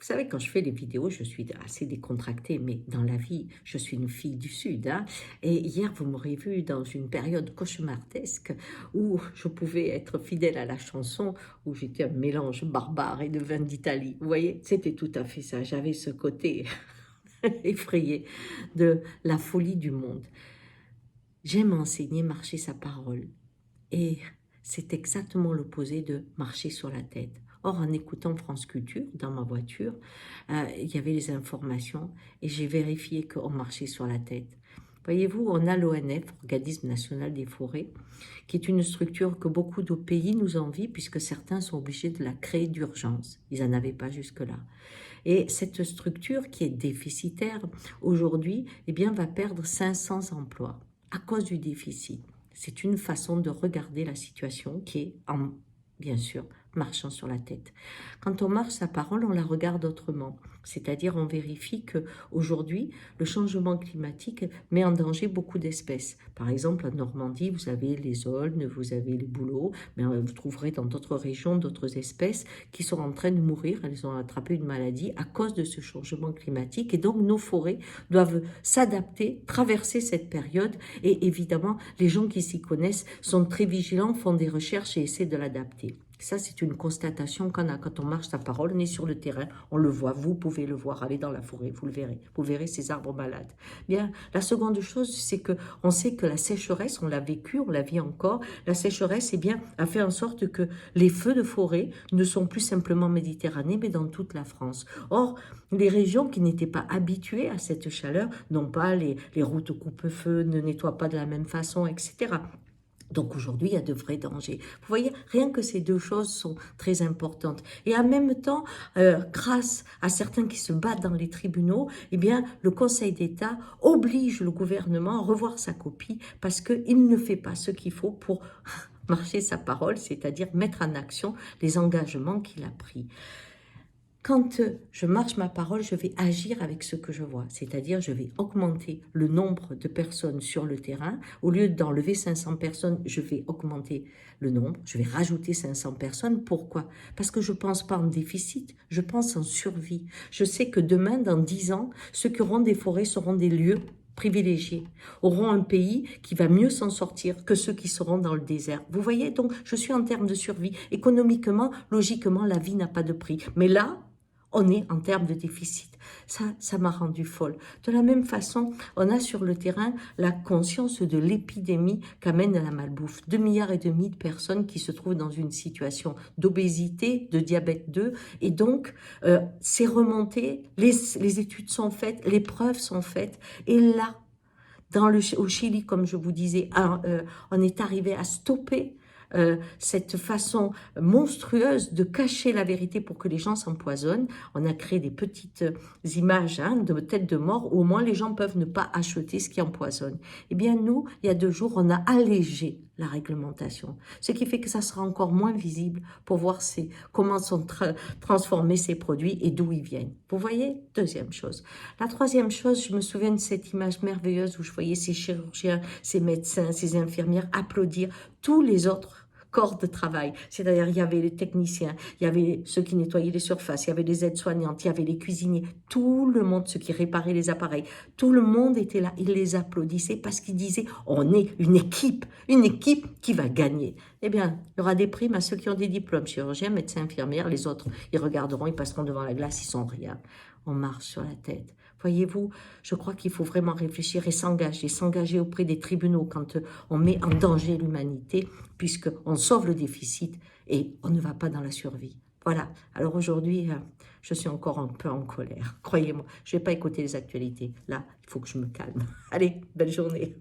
Vous savez, quand je fais les vidéos, je suis assez décontractée, mais dans la vie, je suis une fille du Sud, hein. Et hier, vous m'aurez vu dans une période cauchemardesque où je pouvais être fidèle à la chanson, où j'étais un mélange barbare et de vin d'Italie. Vous voyez, c'était tout à fait ça. J'avais ce côté effrayé de la folie du monde. J'aime enseigner, marcher sa parole. Et c'est exactement l'opposé de marcher sur la tête. Or, en écoutant France Culture dans ma voiture, il y avait les informations et j'ai vérifié qu'on marchait sur la tête. Voyez-vous, on a l'ONF, Organisme National des Forêts, qui est une structure que beaucoup de pays nous envient puisque certains sont obligés de la créer d'urgence. Ils n'en avaient pas jusque-là. Et cette structure qui est déficitaire aujourd'hui, eh bien, va perdre 500 emplois à cause du déficit. C'est une façon de regarder la situation qui est, bien sûr, marchant sur la tête. Quand on marche sa parole, on la regarde autrement. C'est-à-dire, on vérifie qu'aujourd'hui, le changement climatique met en danger beaucoup d'espèces. Par exemple, en Normandie, vous avez les aulnes, vous avez les bouleaux, mais vous trouverez dans d'autres régions d'autres espèces qui sont en train de mourir. Elles ont attrapé une maladie à cause de ce changement climatique. Et donc, nos forêts doivent s'adapter, traverser cette période. Et évidemment, les gens qui s'y connaissent sont très vigilants, font des recherches et essaient de l'adapter. Ça, c'est une constatation qu'on a quand on marche sa parole, on est sur le terrain, on le voit, vous pouvez le voir, allez dans la forêt, vous verrez ces arbres malades. Bien, la seconde chose, c'est que on sait que la sécheresse, on l'a vécu, on la vit encore, la sécheresse, eh bien, a fait en sorte que les feux de forêt ne sont plus simplement méditerranéens, mais dans toute la France. Or, les régions qui n'étaient pas habituées à cette chaleur n'ont pas les routes coupe-feu, ne nettoient pas de la même façon, etc. Donc aujourd'hui, il y a de vrais dangers. Vous voyez, rien que ces deux choses sont très importantes. Et en même temps, grâce à certains qui se battent dans les tribunaux, eh bien, le Conseil d'État oblige le gouvernement à revoir sa copie parce qu'il ne fait pas ce qu'il faut pour marcher sa parole, c'est-à-dire mettre en action les engagements qu'il a pris. Quand je marche ma parole, je vais agir avec ce que je vois, c'est-à-dire je vais augmenter le nombre de personnes sur le terrain. Au lieu d'enlever 500 personnes, je vais augmenter le nombre, je vais rajouter 500 personnes. Pourquoi? Parce que je ne pense pas en déficit, je pense en survie. Je sais que demain, dans 10 ans, ceux qui auront des forêts seront des lieux privilégiés, auront un pays qui va mieux s'en sortir que ceux qui seront dans le désert. Vous voyez, donc je suis en termes de survie. Économiquement, logiquement, la vie n'a pas de prix. Mais là, on est en termes de déficit. Ça m'a rendu folle. De la même façon, on a sur le terrain la conscience de l'épidémie qu'amène la malbouffe. 2,5 milliards de personnes qui se trouvent dans une situation d'obésité, de diabète 2. Et donc, c'est remonté, les études sont faites, les preuves sont faites. Et là, au Chili, comme je vous disais, on est arrivé à stopper cette façon monstrueuse de cacher la vérité pour que les gens s'empoisonnent. On a créé des petites images de têtes de mort où au moins les gens peuvent ne pas acheter ce qui empoisonne. Eh bien nous, il y a 2 jours, on a allégé la réglementation, ce qui fait que ça sera encore moins visible pour voir comment sont transformés ces produits et d'où ils viennent. Vous voyez, deuxième chose. La troisième chose, je me souviens de cette image merveilleuse où je voyais ces chirurgiens, ces médecins, ces infirmières applaudir tous les autres corps de travail. C'est-à-dire, il y avait les techniciens, il y avait ceux qui nettoyaient les surfaces, il y avait les aides-soignantes, il y avait les cuisiniers, tout le monde, ceux qui réparaient les appareils, tout le monde était là. Ils les applaudissaient parce qu'ils disaient, on est une équipe qui va gagner. Eh bien, il y aura des primes à ceux qui ont des diplômes, chirurgiens, médecins, infirmières, les autres, ils regarderont, ils passeront devant la glace, ils sont rien. On marche sur la tête. Voyez-vous, je crois qu'il faut vraiment réfléchir et s'engager auprès des tribunaux quand on met en danger l'humanité, puisqu'on sauve le déficit et on ne va pas dans la survie. Voilà, alors aujourd'hui, je suis encore un peu en colère, croyez-moi. Je ne vais pas écouter les actualités. Là, il faut que je me calme. Allez, belle journée.